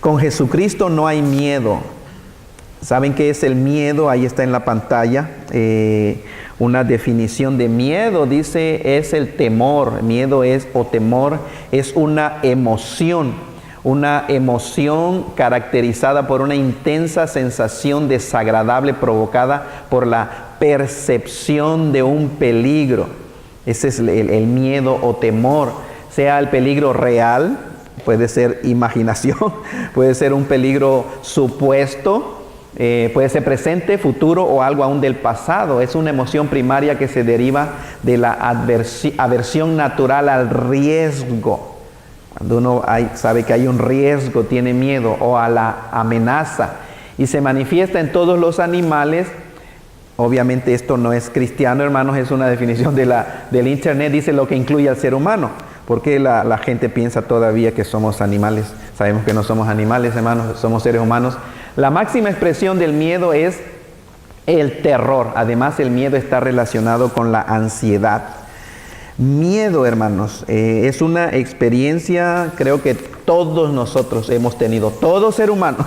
Con Jesucristo no hay miedo. ¿Saben qué es el miedo? Ahí está en la pantalla. Una definición de miedo dice es el temor. Miedo es o temor es una emoción caracterizada por una intensa sensación desagradable provocada por la percepción de un peligro. Ese es el miedo o temor, sea el peligro real, puede ser imaginación, puede ser un peligro supuesto, puede ser presente, futuro o algo aún del pasado. Es una emoción primaria que se deriva de la aversión natural al riesgo. Cuando uno sabe que hay un riesgo, tiene miedo, o a la amenaza, y se manifiesta en todos los animales. Obviamente esto no es cristiano, hermanos, es una definición del internet, dice lo que incluye al ser humano. Porque la gente piensa todavía que somos animales. Sabemos que no somos animales, hermanos, somos seres humanos. La máxima expresión del miedo es el terror. Además, el miedo está relacionado con la ansiedad. Miedo, hermanos, es una experiencia, creo que todos nosotros hemos tenido, todo ser humano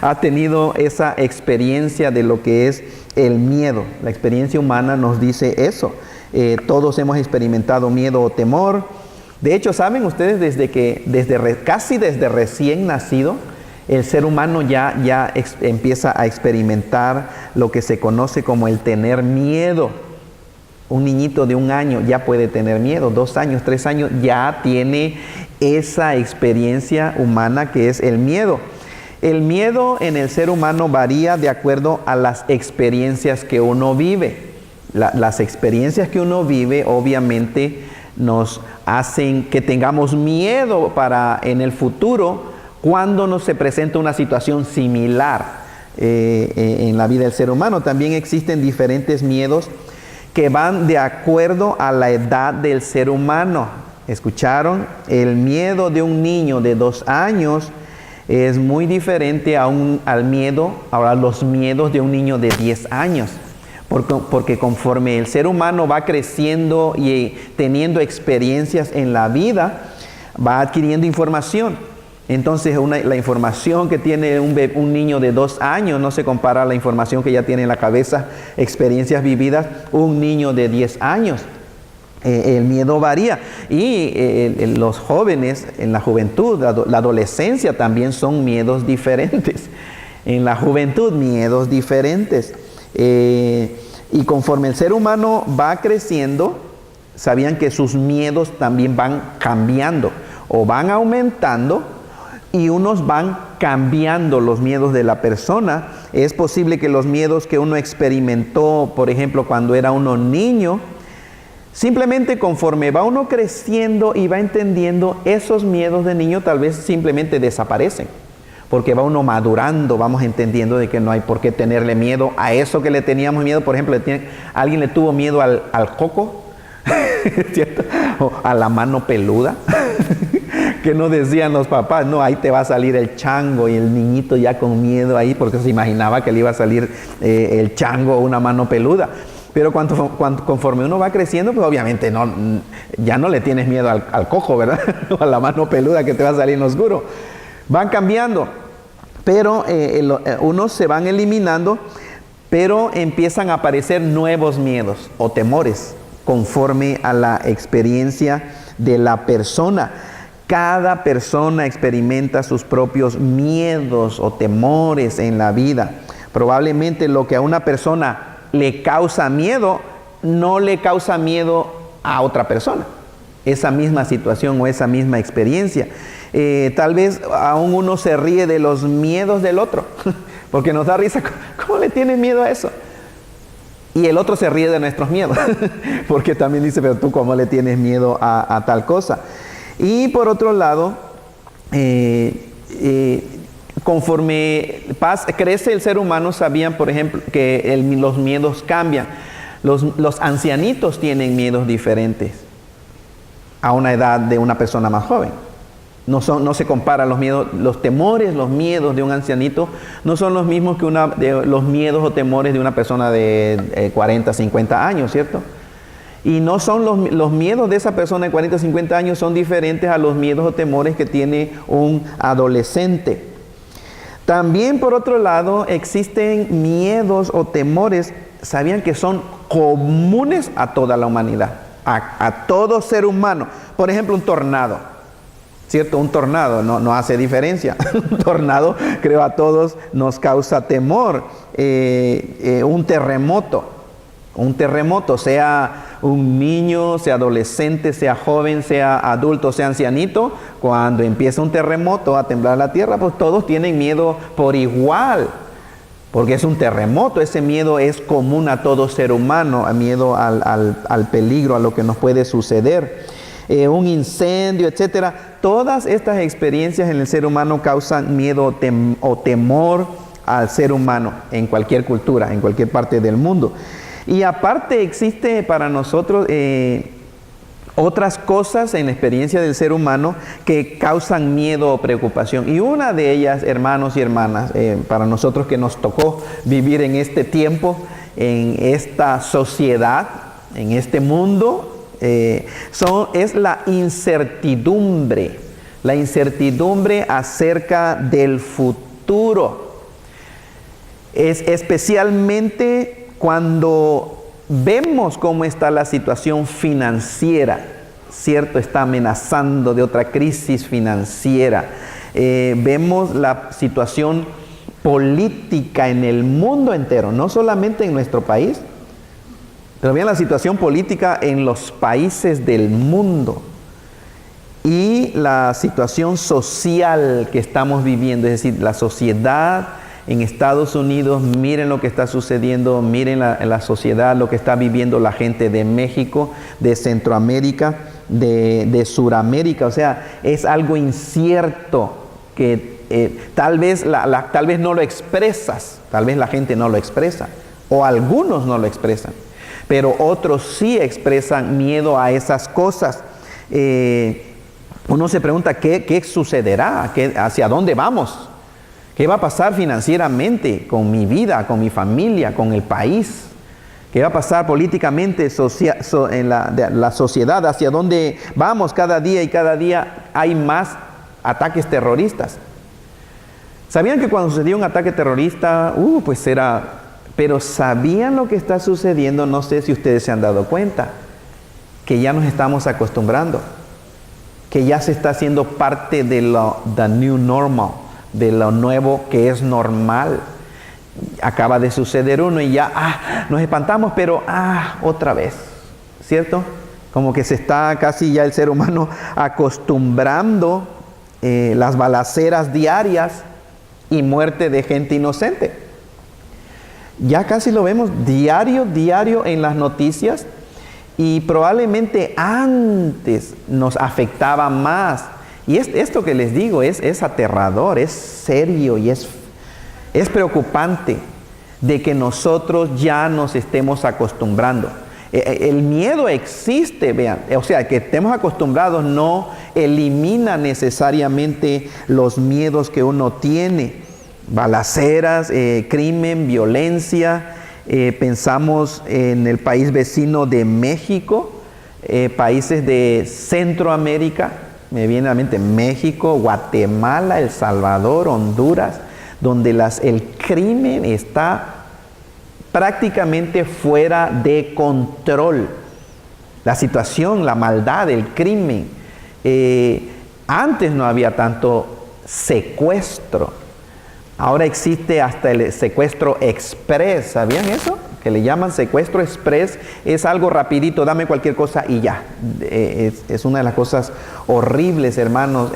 ha tenido esa experiencia de lo que es el miedo. La experiencia humana nos dice eso. Todos hemos experimentado miedo o temor. De hecho, ¿saben ustedes casi desde recién nacido, el ser humano ya empieza a experimentar lo que se conoce como el tener miedo? Un niñito de 1 año ya puede tener miedo, 2 años, 3 años, ya tiene esa experiencia humana que es el miedo. El miedo en el ser humano varía de acuerdo a las experiencias que uno vive. Las experiencias que uno vive obviamente nos hacen que tengamos miedo para en el futuro cuando nos se presenta una situación similar en la vida del ser humano. También existen diferentes miedos que van de acuerdo a la edad del ser humano. ¿Escucharon? El miedo de un niño de 2 años es muy diferente a los miedos de un niño de 10 años. Porque conforme el ser humano va creciendo y teniendo experiencias en la vida, va adquiriendo información. Entonces la información que tiene un niño de 2 años no se compara a la información que ya tiene en la cabeza, experiencias vividas, un niño de 10 años. El miedo varía. Y los jóvenes, en la juventud, la adolescencia también son miedos diferentes. En la juventud, miedos diferentes. Y conforme el ser humano va creciendo, sabían que sus miedos también van cambiando o van aumentando, y unos van cambiando los miedos de la persona. Es posible que los miedos que uno experimentó, por ejemplo, cuando era uno niño, simplemente conforme va uno creciendo y va entendiendo, esos miedos de niño tal vez simplemente desaparecen. Porque va uno madurando, vamos entendiendo de que no hay por qué tenerle miedo a eso que le teníamos miedo. Por ejemplo, alguien le tuvo miedo al coco, ¿cierto? O a la mano peluda. Que no decían los papás, no, ahí te va a salir el chango, y el niñito ya con miedo ahí porque se imaginaba que le iba a salir el chango o una mano peluda. Pero conforme uno va creciendo, pues obviamente ya no le tienes miedo al coco, ¿verdad? O a la mano peluda que te va a salir en oscuro. Van cambiando, pero unos se van eliminando, pero empiezan a aparecer nuevos miedos o temores conforme a la experiencia de la persona. Cada persona experimenta sus propios miedos o temores en la vida. Probablemente lo que a una persona le causa miedo, no le causa miedo a otra persona. Esa misma situación o esa misma experiencia. Tal vez aún uno se ríe de los miedos del otro, porque nos da risa. ¿Cómo le tiene miedo a eso? Y el otro se ríe de nuestros miedos, porque también dice, pero tú cómo le tienes miedo a tal cosa. Y por otro lado, conforme crece el ser humano, sabían, por ejemplo, que los miedos cambian. Los ancianitos tienen miedos diferentes a una edad de una persona más joven. No se comparan los miedos, los temores, los miedos de un ancianito no son los mismos que los miedos o temores de una persona de 40, 50 años, ¿cierto? Y no son los miedos de esa persona de 40, 50 años son diferentes a los miedos o temores que tiene un adolescente. También, por otro lado, existen miedos o temores, sabían que son comunes a toda la humanidad, a todo ser humano. Por ejemplo, un tornado, ¿cierto? Un tornado no hace diferencia. Un tornado, creo, a todos nos causa temor. Un terremoto, sea un niño, sea adolescente, sea joven, sea adulto, sea ancianito, cuando empieza un terremoto a temblar la tierra, pues todos tienen miedo por igual, porque es un terremoto. Ese miedo es común a todo ser humano, a miedo al peligro, a lo que nos puede suceder. Un incendio, etcétera. Todas estas experiencias en el ser humano causan miedo o temor al ser humano en cualquier cultura, en cualquier parte del mundo. Y aparte existe para nosotros otras cosas en la experiencia del ser humano que causan miedo o preocupación. Y una de ellas, hermanos y hermanas, para nosotros que nos tocó vivir en este tiempo, en esta sociedad, en este mundo, es la incertidumbre. La incertidumbre acerca del futuro. Es especialmente cuando vemos cómo está la situación financiera, ¿cierto? Está amenazando de otra crisis financiera. Vemos la situación política en el mundo entero, no solamente en nuestro país, pero bien la situación política en los países del mundo. Y la situación social que estamos viviendo, es decir, la sociedad en Estados Unidos, miren lo que está sucediendo, miren la sociedad, lo que está viviendo la gente de México, de Centroamérica, de Suramérica. O sea, es algo incierto que tal vez no lo expresas, tal vez la gente no lo expresa, o algunos no lo expresan, pero otros sí expresan miedo a esas cosas. Uno se pregunta, ¿qué sucederá? ¿Hacia dónde vamos? ¿Qué va a pasar financieramente con mi vida, con mi familia, con el país? ¿Qué va a pasar políticamente en la sociedad? ¿Hacia dónde vamos cada día? Y cada día hay más ataques terroristas. ¿Sabían que cuando sucedió un ataque terrorista, pues era... Pero ¿sabían lo que está sucediendo? No sé si ustedes se han dado cuenta, que ya nos estamos acostumbrando, que ya se está haciendo parte de the new normal, de lo nuevo que es normal. Acaba de suceder uno y ya nos espantamos, pero otra vez, ¿cierto? Como que se está casi ya el ser humano acostumbrando las balaceras diarias y muerte de gente inocente. Ya casi lo vemos diario en las noticias, y probablemente antes nos afectaba más. Y esto que les digo es aterrador, es serio y es preocupante de que nosotros ya nos estemos acostumbrando. El miedo existe, vean, o sea, que estemos acostumbrados no elimina necesariamente los miedos que uno tiene. Balaceras, crimen, violencia. Pensamos en el país vecino de México, países de Centroamérica. Me viene a la mente México, Guatemala, El Salvador, Honduras, donde el crimen está prácticamente fuera de control. La situación, la maldad, el crimen. Antes no había tanto secuestro. Ahora existe hasta el secuestro express. ¿Sabían eso? Que le llaman secuestro express. Es algo rapidito, dame cualquier cosa y ya. Es una de las cosas horribles, hermanos.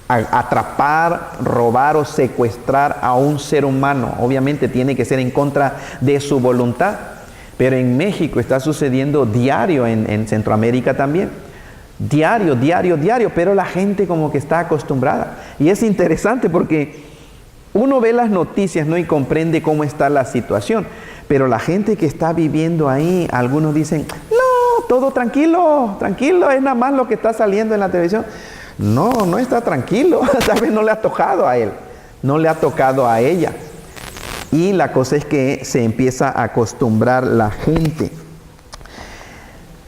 Atrapar, robar o secuestrar a un ser humano. Obviamente tiene que ser en contra de su voluntad. Pero en México está sucediendo diario, en Centroamérica también. Diario. Pero la gente como que está acostumbrada. Y es interesante porque uno ve las noticias, ¿no? Y comprende cómo está la situación. Pero la gente que está viviendo ahí, algunos dicen, no, todo tranquilo, es nada más lo que está saliendo en la televisión. No está tranquilo. Tal vez no le ha tocado a él, no le ha tocado a ella. Y la cosa es que se empieza a acostumbrar la gente.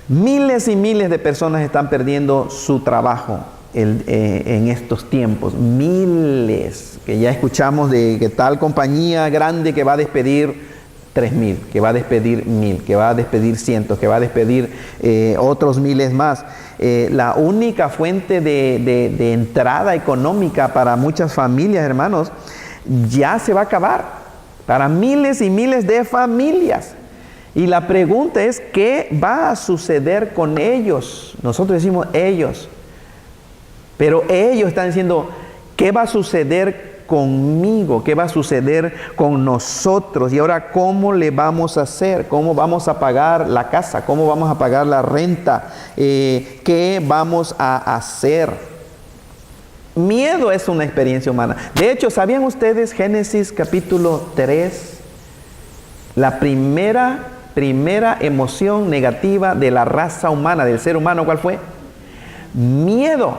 Miles y miles de personas están perdiendo su trabajo. en estos tiempos. Miles, que ya escuchamos de que tal compañía grande que va a despedir 3,000, que va a despedir 1,000, que va a despedir cientos, que va a despedir otros miles más. La única fuente de entrada económica para muchas familias, hermanos, ya se va a acabar, para miles y miles de familias. Y la pregunta es, ¿qué va a suceder con ellos? Nosotros decimos ellos, pero ellos están diciendo, ¿qué va a suceder conmigo? ¿Qué va a suceder con nosotros? Y ahora, ¿cómo le vamos a hacer? ¿Cómo vamos a pagar la casa? ¿Cómo vamos a pagar la renta? ¿Qué vamos a hacer? Miedo es una experiencia humana. De hecho, ¿sabían ustedes Génesis capítulo 3? La primera emoción negativa de la raza humana, del ser humano, ¿cuál fue? Miedo.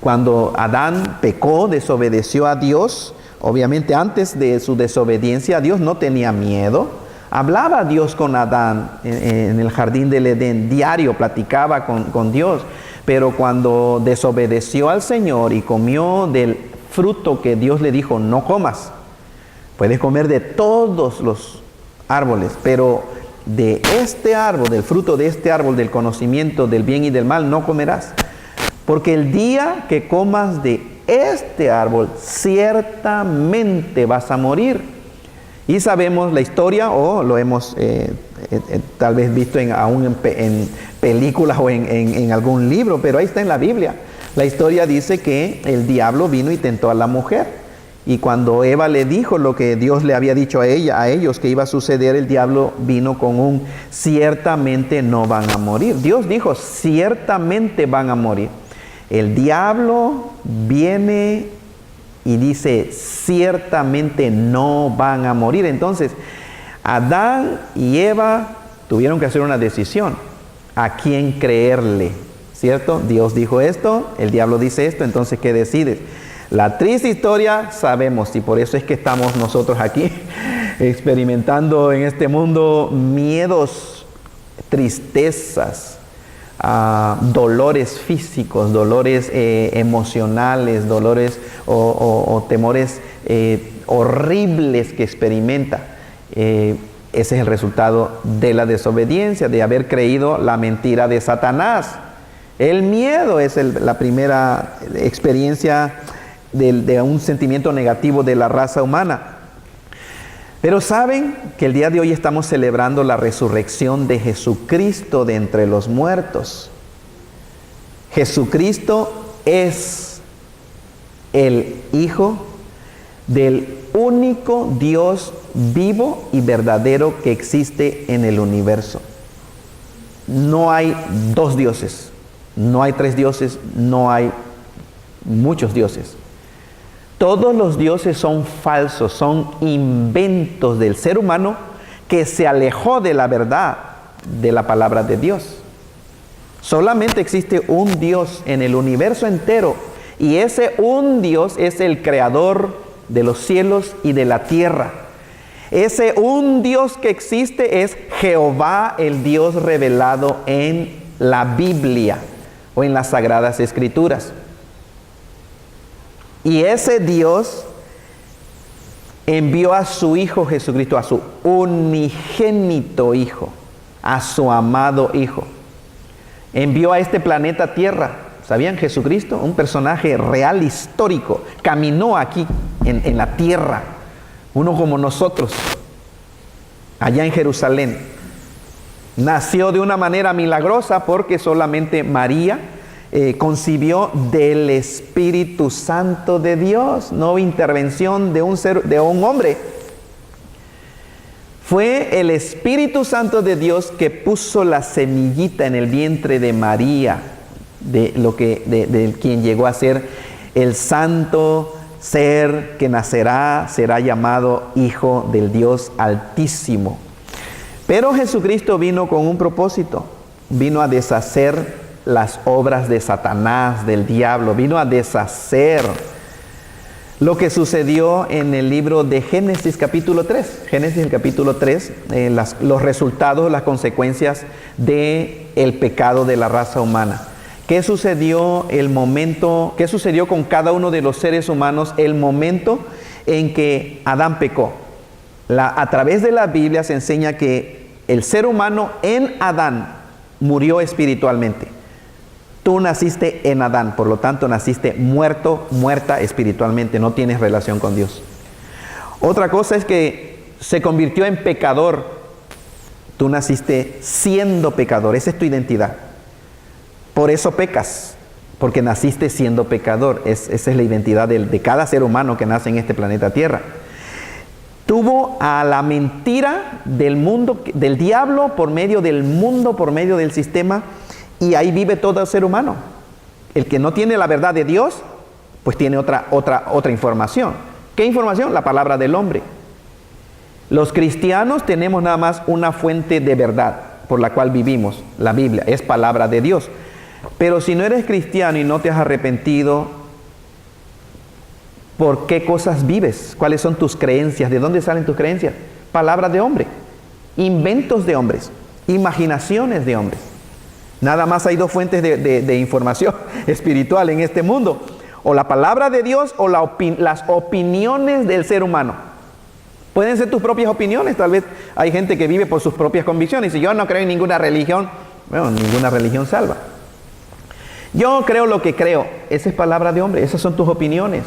Cuando Adán pecó, desobedeció a Dios, obviamente antes de su desobediencia, Dios no tenía miedo. Hablaba Dios con Adán en el jardín del Edén, diario platicaba con Dios. Pero cuando desobedeció al Señor y comió del fruto que Dios le dijo, no comas, puedes comer de todos los árboles, pero de este árbol, del fruto de este árbol, del conocimiento del bien y del mal, no comerás. Porque el día que comas de este árbol, ciertamente vas a morir. Y sabemos la historia, o lo hemos tal vez visto aún en películas o en algún libro, pero ahí está en la Biblia. La historia dice que el diablo vino y tentó a la mujer. Y cuando Eva le dijo lo que Dios le había dicho a ellos que iba a suceder, el diablo vino con un ciertamente no van a morir. Dios dijo, ciertamente van a morir. El diablo viene y dice, ciertamente no van a morir. Entonces, Adán y Eva tuvieron que hacer una decisión. ¿A quién creerle? ¿Cierto? Dios dijo esto, el diablo dice esto, entonces, ¿qué decides? La triste historia sabemos, y por eso es que estamos nosotros aquí experimentando en este mundo miedos, tristezas, dolores físicos, dolores emocionales, dolores o temores horribles que experimenta. Ese es el resultado de la desobediencia, de haber creído la mentira de Satanás. El miedo es la primera experiencia de un sentimiento negativo de la raza humana. Pero saben que el día de hoy estamos celebrando la resurrección de Jesucristo de entre los muertos. Jesucristo es el Hijo del único Dios vivo y verdadero que existe en el universo. No hay dos dioses, no hay tres dioses, no hay muchos dioses. Todos los dioses son falsos, son inventos del ser humano que se alejó de la verdad de la palabra de Dios. Solamente existe un Dios en el universo entero, y ese un Dios es el creador de los cielos y de la tierra. Ese un Dios que existe es Jehová, el Dios revelado en la Biblia o en las Sagradas Escrituras. Y ese Dios envió a su Hijo Jesucristo, a su unigénito Hijo, a su amado Hijo. Envió a este planeta Tierra. ¿Sabían? Jesucristo, un personaje real, histórico, caminó aquí en la tierra, uno como nosotros, allá en Jerusalén. Nació de una manera milagrosa porque solamente María concibió del Espíritu Santo de Dios. No hubo intervención de un hombre. Fue el Espíritu Santo de Dios que puso la semillita en el vientre de María, de quien llegó a ser el santo ser que nacerá, será llamado Hijo del Dios Altísimo. Pero Jesucristo vino con un propósito, vino a deshacer las obras de Satanás, del diablo, vino a deshacer lo que sucedió en el libro de Génesis capítulo 3. Génesis el capítulo 3, los resultados, las consecuencias del pecado de la raza humana. ¿Qué sucedió qué sucedió con cada uno de los seres humanos el momento en que Adán pecó? A través de la Biblia se enseña que el ser humano en Adán murió espiritualmente. Tú naciste en Adán, por lo tanto naciste muerta espiritualmente, no tienes relación con Dios. Otra cosa es que se convirtió en pecador. Tú naciste siendo pecador, esa es tu identidad. Por eso pecas, porque naciste siendo pecador. Esa es la identidad de cada ser humano que nace en este planeta Tierra. Tuvo a la mentira del mundo, del diablo por medio del mundo, por medio del sistema, y ahí vive todo ser humano. El que no tiene la verdad de Dios, pues tiene otra información. ¿Qué información? La palabra del hombre. Los cristianos tenemos nada más una fuente de verdad por la cual vivimos. La Biblia es palabra de Dios. Pero si no eres cristiano y no te has arrepentido, ¿por qué cosas vives? ¿Cuáles son tus creencias? ¿De dónde salen tus creencias? Palabras de hombre, inventos de hombres, imaginaciones de hombres. Nada más hay dos fuentes de información espiritual en este mundo: o la palabra de Dios o las opiniones del ser humano. Pueden ser tus propias opiniones. Tal vez hay gente que vive por sus propias convicciones. Si yo no creo en ninguna religión, bueno, ninguna religión salva. Yo creo lo que creo. Esa es palabra de hombre. Esas son tus opiniones.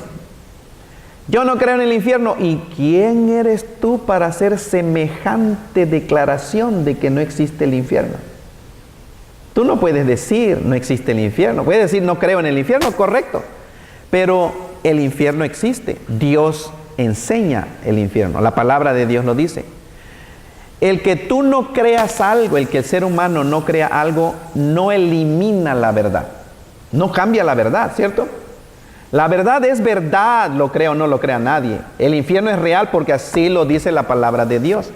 Yo no creo en el infierno. ¿Y quién eres tú para hacer semejante declaración de que no existe el infierno? Tú no puedes decir no existe el infierno. Puedes decir no creo en el infierno, correcto. Pero el infierno existe. Dios enseña el infierno. La palabra de Dios lo dice. El que tú no creas algo, el que el ser humano no crea algo, no elimina la verdad. No cambia la verdad, ¿cierto? La verdad es verdad, lo crea o no lo crea nadie. El infierno es real porque así lo dice la palabra de Dios.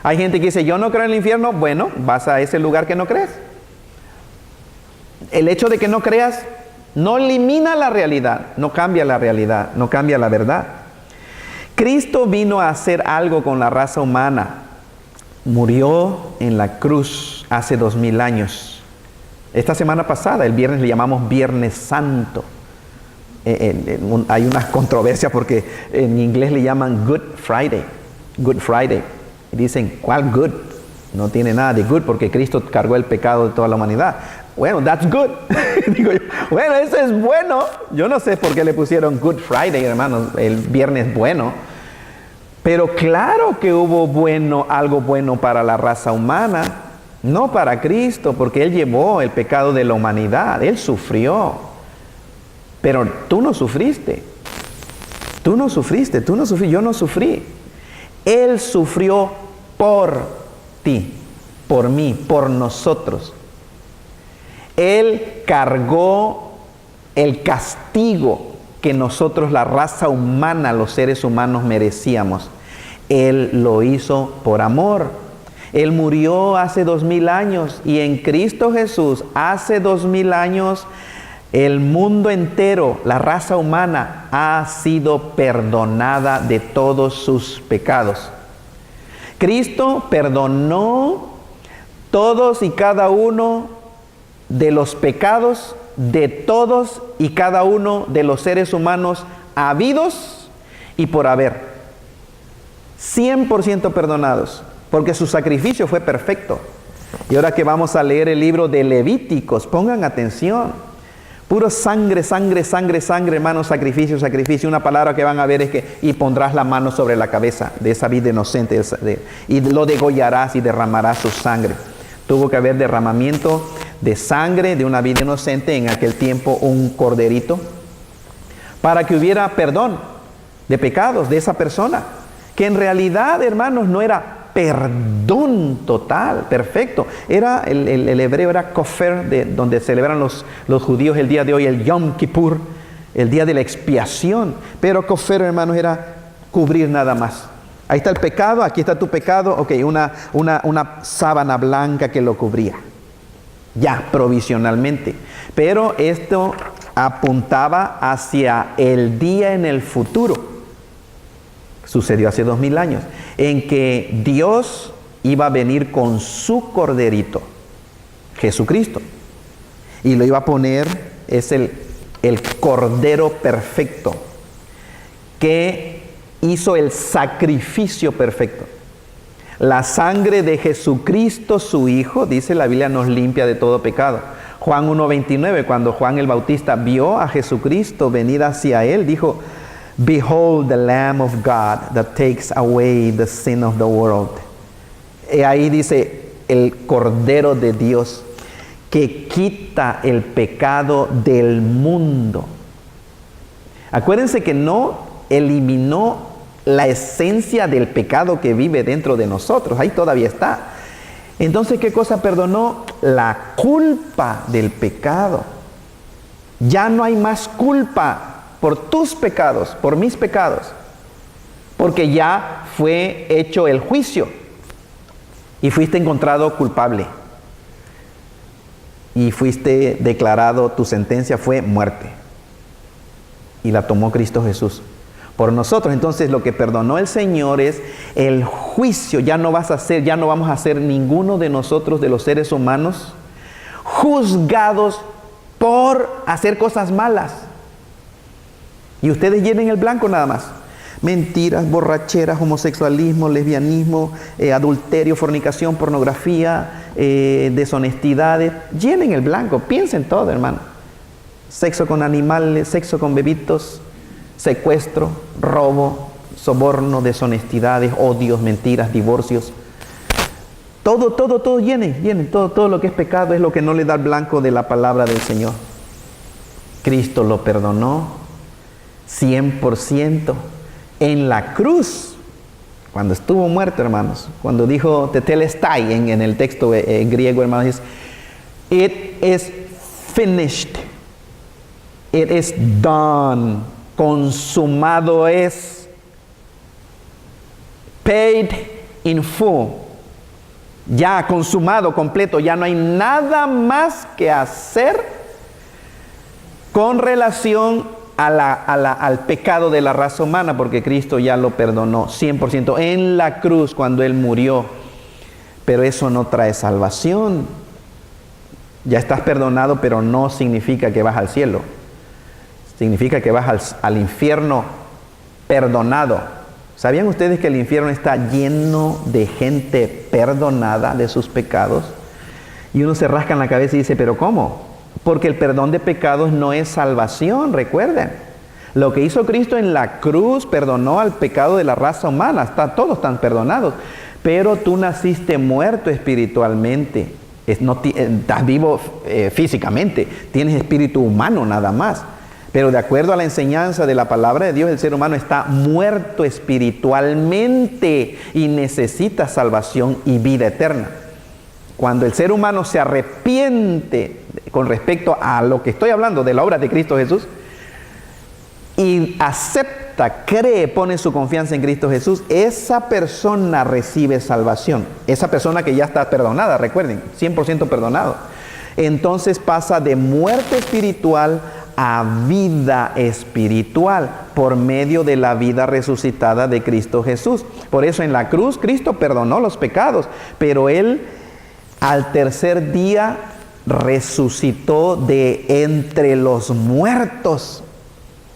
Hay gente que dice, yo no creo en el infierno. Bueno, vas a ese lugar que no crees. El hecho de que no creas no elimina la realidad, no cambia la realidad, no cambia la verdad. Cristo vino a hacer algo con la raza humana. Murió en la cruz hace 2000 años. Esta semana pasada, el viernes, le llamamos Viernes Santo. Hay una controversia porque en inglés le llaman Good Friday. Good Friday. Y dicen, ¿cuál good? No tiene nada de good porque Cristo cargó el pecado de toda la humanidad. Bueno, that's good. Digo yo, bueno, eso es bueno. Yo no sé por qué le pusieron Good Friday, hermanos, el viernes bueno. Pero claro que hubo algo bueno para la raza humana, no para Cristo, porque Él llevó el pecado de la humanidad. Él sufrió. Pero tú no sufriste. Tú no sufriste, yo no sufrí. Él sufrió por ti, por mí, por nosotros. Él cargó el castigo que nosotros, la raza humana, los seres humanos, merecíamos. Él lo hizo por amor. Él murió hace 2000 años y en Cristo Jesús, hace 2000 años, el mundo entero, la raza humana, ha sido perdonada de todos sus pecados. Cristo perdonó todos y cada uno de los pecados de todos y cada uno de los seres humanos habidos y por haber. 100% perdonados, porque su sacrificio fue perfecto. Y ahora que vamos a leer el libro de Levíticos, pongan atención. Puro sangre, sangre, sangre, sangre, hermanos, sacrificio, sacrificio. Una palabra que van a ver es que, y pondrás la mano sobre la cabeza de esa vida inocente, y lo degollarás y derramarás su sangre. Tuvo que haber derramamiento de sangre de una vida inocente, en aquel tiempo un corderito, para que hubiera perdón de pecados de esa persona, que en realidad, hermanos, no era perdón total, perfecto. Era el hebreo era kofer, donde celebran los judíos el día de hoy, el Yom Kippur, el día de la expiación. Pero kofer, hermanos, era cubrir nada más. Ahí está el pecado, aquí está tu pecado, ok, una sábana blanca que lo cubría, ya provisionalmente. Pero esto apuntaba hacia el día en el futuro. Sucedió hace 2000 años, en que Dios iba a venir con su corderito, Jesucristo. Y lo iba a poner, es el Cordero perfecto, que hizo el sacrificio perfecto. La sangre de Jesucristo, su Hijo, dice la Biblia, nos limpia de todo pecado. Juan 1:29, cuando Juan el Bautista vio a Jesucristo venir hacia él, dijo, Behold the Lamb of God that takes away the sin of the world. Y ahí dice, el Cordero de Dios que quita el pecado del mundo. Acuérdense que no eliminó la esencia del pecado que vive dentro de nosotros. Ahí todavía está. Entonces, ¿qué cosa perdonó? La culpa del pecado. Ya no hay más culpa por tus pecados, por mis pecados, porque ya fue hecho el juicio y fuiste encontrado culpable y fuiste declarado, tu sentencia fue muerte y la tomó Cristo Jesús por nosotros. Entonces lo que perdonó el Señor es el juicio. Ya no vamos a ser ninguno de nosotros, de los seres humanos, juzgados por hacer cosas malas. Y ustedes llenen el blanco nada más. Mentiras, borracheras, homosexualismo, lesbianismo, adulterio, fornicación, pornografía, deshonestidades. Llenen el blanco, piensen todo, hermano. Sexo con animales, sexo con bebitos, secuestro, robo, soborno, deshonestidades, odios, mentiras, divorcios. Todo, llenen. Todo lo que es pecado es lo que no le da el blanco de la palabra del Señor. Cristo lo perdonó 100% en la cruz, cuando estuvo muerto, hermanos, cuando dijo tetelestai en el texto en griego, hermanos, dice, it is finished, it is done, consumado es, paid in full, ya consumado, completo, ya no hay nada más que hacer con relación al pecado de la raza humana, porque Cristo ya lo perdonó 100% en la cruz cuando Él murió. Pero eso no trae salvación. Ya estás perdonado, pero no significa que vas al cielo. Significa que vas al infierno perdonado. ¿Sabían ustedes que el infierno está lleno de gente perdonada de sus pecados? Y uno se rasca en la cabeza y dice, ¿pero cómo? Porque el perdón de pecados no es salvación, recuerden. Lo que hizo Cristo en la cruz perdonó al pecado de la raza humana. Todos están perdonados. Pero tú naciste muerto espiritualmente. Estás vivo físicamente. Tienes espíritu humano nada más. Pero de acuerdo a la enseñanza de la palabra de Dios, el ser humano está muerto espiritualmente y necesita salvación y vida eterna. Cuando el ser humano se arrepiente con respecto a lo que estoy hablando de la obra de Cristo Jesús y acepta, cree, pone su confianza en Cristo Jesús, esa persona recibe salvación. Esa persona que ya está perdonada, recuerden, 100% perdonado. Entonces pasa de muerte espiritual a vida espiritual por medio de la vida resucitada de Cristo Jesús. Por eso en la cruz Cristo perdonó los pecados, pero Él al tercer día resucitó de entre los muertos.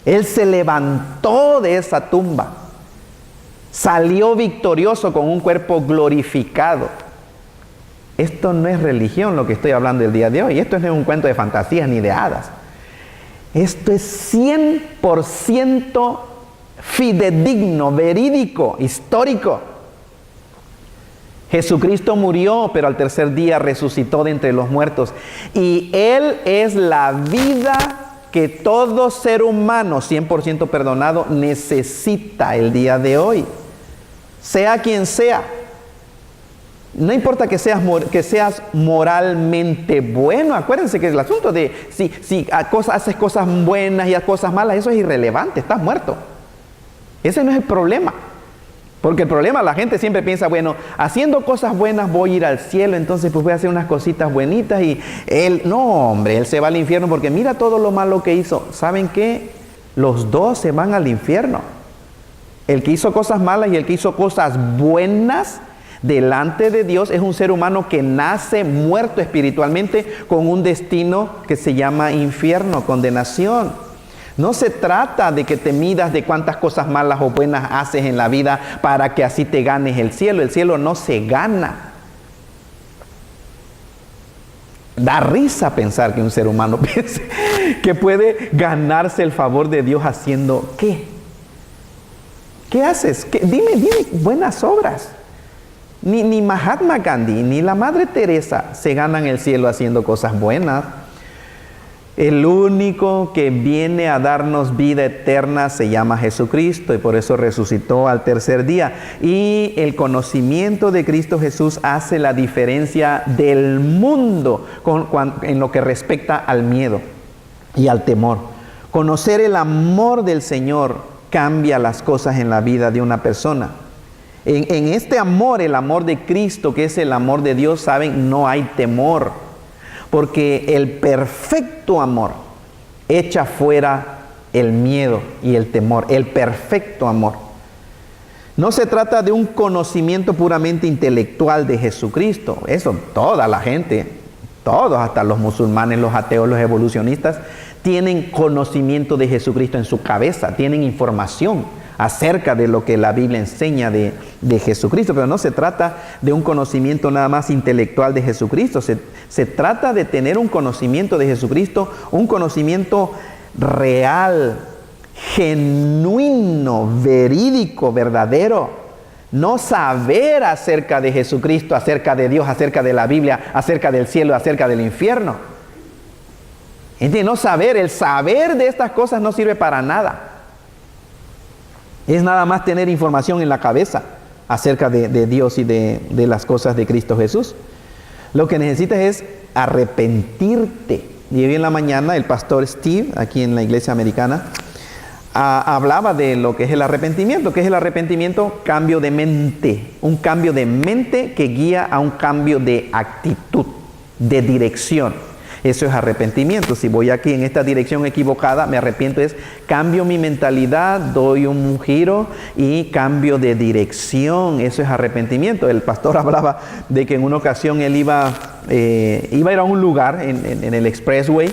Él se levantó de esa tumba. Salió victorioso con un cuerpo glorificado. Esto no es religión lo que estoy hablando el día de hoy. Esto no es un cuento de fantasías ni de hadas. Esto es 100% fidedigno, verídico, histórico. Jesucristo murió, pero al tercer día resucitó de entre los muertos. Y Él es la vida que todo ser humano 100% perdonado necesita el día de hoy. Sea quien sea. No importa que seas moralmente bueno. Acuérdense que el asunto de si haces cosas buenas y haces cosas malas, eso es irrelevante, estás muerto. Ese no es el problema. Porque el problema, la gente siempre piensa, bueno, haciendo cosas buenas voy a ir al cielo, entonces pues voy a hacer unas cositas buenitas y él se va al infierno porque mira todo lo malo que hizo. ¿Saben qué? Los dos se van al infierno. El que hizo cosas malas y el que hizo cosas buenas delante de Dios es un ser humano que nace muerto espiritualmente con un destino que se llama infierno, condenación. No se trata de que te midas de cuántas cosas malas o buenas haces en la vida para que así te ganes el cielo. El cielo no se gana. Da risa pensar que un ser humano piense que puede ganarse el favor de Dios haciendo ¿qué? ¿Qué haces? Dime buenas obras. Ni Mahatma Gandhi, ni la Madre Teresa se ganan el cielo haciendo cosas buenas. El único que viene a darnos vida eterna se llama Jesucristo y por eso resucitó al tercer día. Y el conocimiento de Cristo Jesús hace la diferencia del mundo en lo que respecta al miedo y al temor. Conocer el amor del Señor cambia las cosas en la vida de una persona. En este amor, el amor de Cristo, que es el amor de Dios, saben, no hay temor. Porque el perfecto amor echa fuera el miedo y el temor. El perfecto amor. No se trata de un conocimiento puramente intelectual de Jesucristo. Eso toda la gente, todos, hasta los musulmanes, los ateos, los evolucionistas, tienen conocimiento de Jesucristo en su cabeza, tienen información acerca de lo que la Biblia enseña de Jesucristo, pero no se trata de un conocimiento nada más intelectual de Jesucristo, se trata de tener un conocimiento de Jesucristo, un conocimiento real, genuino, verídico, verdadero. No saber acerca de Jesucristo, acerca de Dios, acerca de la Biblia, acerca del cielo, acerca del infierno. ¿Entiendes? No saber, el saber de estas cosas no sirve para nada. Es nada más tener información en la cabeza acerca de Dios y de las cosas de Cristo Jesús. Lo que necesitas es arrepentirte. Y hoy en la mañana el pastor Steve, aquí en la iglesia americana, hablaba de lo que es el arrepentimiento. ¿Qué es el arrepentimiento? Cambio de mente. Un cambio de mente que guía a un cambio de actitud, de dirección. Eso es arrepentimiento. Si voy aquí en esta dirección equivocada, me arrepiento, es cambio mi mentalidad, doy un giro y cambio de dirección. Eso es arrepentimiento. El pastor hablaba de que en una ocasión él iba a ir a un lugar en el expressway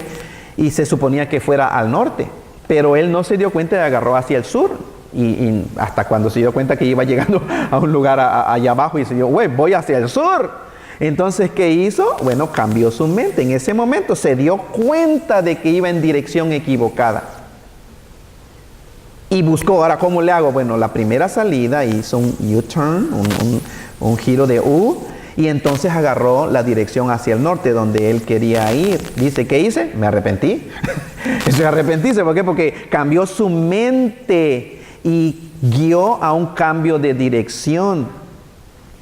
y se suponía que fuera al norte, pero él no se dio cuenta y agarró hacia el sur. Y hasta cuando se dio cuenta que iba llegando a un lugar allá abajo y se dijo, voy hacia el sur. Entonces, ¿qué hizo? Bueno, cambió su mente. En ese momento se dio cuenta de que iba en dirección equivocada. Y buscó, ahora, ¿cómo le hago? Bueno, la primera salida hizo un U-turn, un giro de U, y entonces agarró la dirección hacia el norte, donde él quería ir. Dice, ¿qué hice? Me arrepentí. Eso es arrepentirse. ¿Por qué? Porque cambió su mente y guió a un cambio de dirección.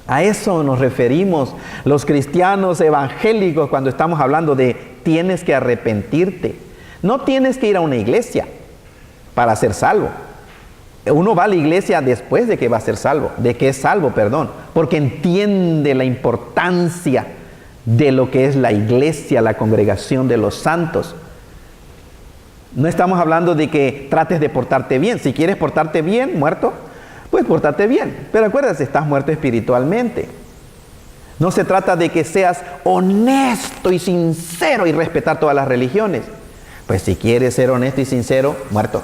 A eso nos referimos los cristianos evangélicos cuando estamos hablando de tienes que arrepentirte. No tienes que ir a una iglesia para ser salvo. Uno va a la iglesia después de que va a ser salvo, de que es salvo, perdón, porque entiende la importancia de lo que es la iglesia, la congregación de los santos. No estamos hablando de que trates de portarte bien. Si quieres portarte bien, muerto, pues pórtate bien, pero acuérdate, estás muerto espiritualmente. No se trata de que seas honesto y sincero y respetar todas las religiones. Pues si quieres ser honesto y sincero, muerto.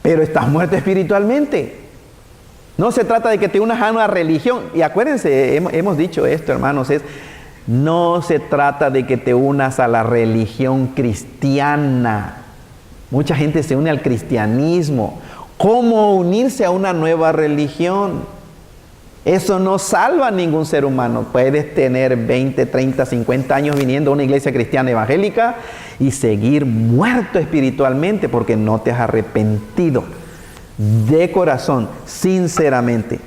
Pero estás muerto espiritualmente. No se trata de que te unas a una religión. Y acuérdense, hemos dicho esto, hermanos, no se trata de que te unas a la religión cristiana. Mucha gente se une al cristianismo. ¿Cómo unirse a una nueva religión? Eso no salva a ningún ser humano. Puedes tener 20, 30, 50 años viniendo a una iglesia cristiana evangélica y seguir muerto espiritualmente porque no te has arrepentido de corazón, sinceramente.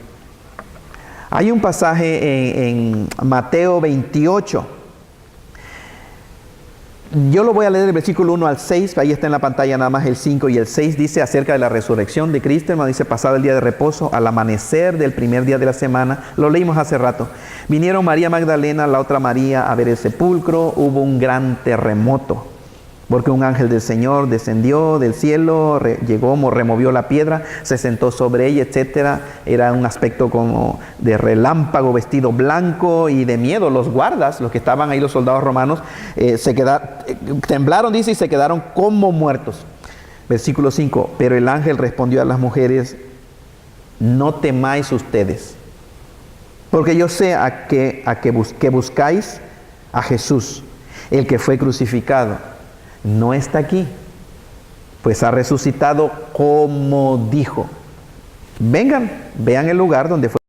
Hay un pasaje en Mateo 28. Yo lo voy a leer del versículo 1 al 6, ahí está en la pantalla nada más el 5 y el 6, dice acerca de la resurrección de Cristo, hermano, dice, pasado el día de reposo, al amanecer del primer día de la semana, lo leímos hace rato, vinieron María Magdalena, la otra María, a ver el sepulcro, hubo un gran terremoto, porque un ángel del Señor descendió del cielo, llegó, removió la piedra, se sentó sobre ella, etc. Era un aspecto como de relámpago, vestido blanco y de miedo. Los guardas, los que estaban ahí, los soldados romanos, temblaron, dice, y se quedaron como muertos. Versículo 5, pero el ángel respondió a las mujeres: no temáis ustedes, porque yo sé que buscáis a Jesús, el que fue crucificado. No está aquí, pues ha resucitado como dijo. Vengan, vean el lugar donde fue